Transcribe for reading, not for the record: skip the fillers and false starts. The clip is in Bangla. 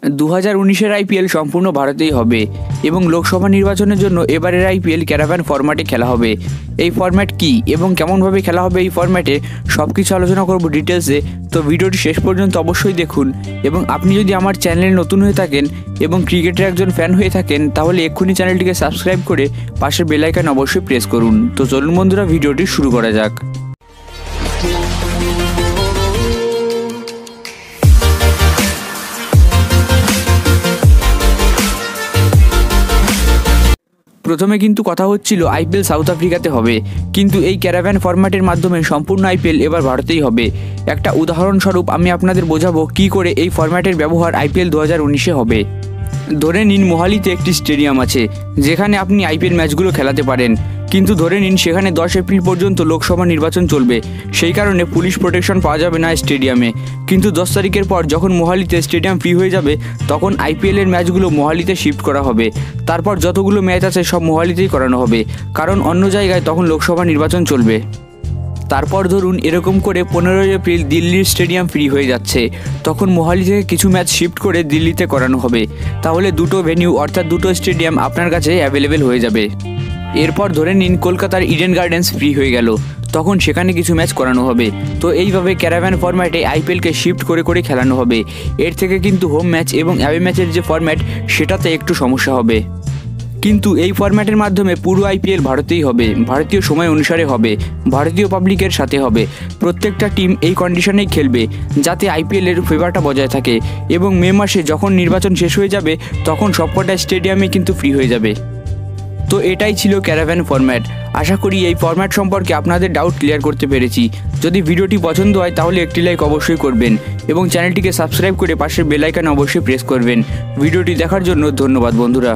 2019-এর আইপিএল সম্পূর্ণ ভারতেই হবে এবং লোকসভা নির্বাচনের জন্য এবারের আইপিএল ক্যারাভান ফরম্যাটে খেলা হবে। এই ফরম্যাট কী এবং কেমনভাবে খেলা হবে এই ফরম্যাটে সব কিছু আলোচনা করব ডিটেলসে। তো ভিডিওটি শেষ পর্যন্ত অবশ্যই দেখুন এবং আপনি যদি আমার চ্যানেলে নতুন হয়ে থাকেন এবং ক্রিকেটের একজন ফ্যান হয়ে থাকেন তাহলে এক্ষুনি চ্যানেলটিকে সাবস্ক্রাইব করে পাশের বেল আইকন অবশ্যই প্রেস করুন। তো চলুন বন্ধুরা, ভিডিওটি শুরু করা যাক। প্রথমে কিন্তু কথা হচ্ছিল আইপিএল সাউথ আফ্রিকাতে হবে, কিন্তু এই ক্যারাভান ফরম্যাটের মাধ্যমে সম্পূর্ণ আইপিএল এবার ভারতেই হবে। একটা উদাহরণস্বরূপ আমি আপনাদের বোঝাবো কী করে এই ফরম্যাটের ব্যবহার আইপিএল 2019-এ হবে। ধরে নিন মোহালিতে একটি স্টেডিয়াম আছে যেখানে আপনি আইপিএল ম্যাচগুলো খেলাতে পারেন, কিন্তু ধরে নিন সেখানে 10 এপ্রিল পর্যন্ত লোকসভা নির্বাচন চলবে, সেই কারণে পুলিশ প্রোটেকশন পাওয়া যাবে না স্টেডিয়ামে। কিন্তু 10 তারিখের পর যখন মোহালিতে স্টেডিয়াম ফ্রি হয়ে যাবে তখন আইপিএলের ম্যাচগুলো মোহালিতে শিফট করা হবে। তারপর যতগুলো ম্যাচ আছে সব মোহালিতেই করানো হবে, কারণ অন্য জায়গায় তখন লোকসভা নির্বাচন চলবে। তারপর ধরুন এরকম করে 15 এপ্রিল দিল্লির স্টেডিয়াম ফ্রি হয়ে যাচ্ছে, তখন মোহালি থেকে কিছু ম্যাচ শিফট করে দিল্লিতে করানো হবে। তাহলে দুটো ভেন্যু অর্থাৎ দুটো স্টেডিয়াম আপনার কাছে অ্যাভেলেবেল হয়ে যাবে। এরপর ধরে নিন কলকাতার ইডেন গার্ডেন্স ফ্রি হয়ে গেল, তখন সেখানে কিছু ম্যাচ করানো হবে। তো এইভাবে ক্যারাভান ফরম্যাটে আইপিএলকে শিফট করে করে খেলানো হবে। এর থেকে কিন্তু হোম ম্যাচ এবং অ্যাওয়ে ম্যাচের যে ফরম্যাট সেটাতে একটু সমস্যা হবে। কিন্তু এই ফরম্যাটের মাধ্যমে পুরো আইপিএল ভারতেই হবে, ভারতীয় সময় অনুসারে হবে, ভারতীয় পাবলিকের সাথে হবে। প্রত্যেকটা টিম এই কন্ডিশনেই খেলবে যাতে আইপিএলের ফেভারটা বজায় থাকে। এবং মে মাসে যখন নির্বাচন শেষ হয়ে যাবে তখন সবকটা স্টেডিয়ামে কিন্তু ফ্রি হয়ে যাবে। তো এটাই ছিল ক্যারাভান ফরম্যাট। আশা করি এই ফরম্যাট সম্পর্কে আপনাদের ডাউট ক্লিয়ার করতে পেরেছি। যদি ভিডিওটি পছন্দ হয় তাহলে একটি লাইক অবশ্যই করবেন এবং চ্যানেলটিকে সাবস্ক্রাইব করে পাশের বেল আইকন অবশ্যই প্রেস করবেন। ভিডিওটি দেখার জন্য ধন্যবাদ বন্ধুরা।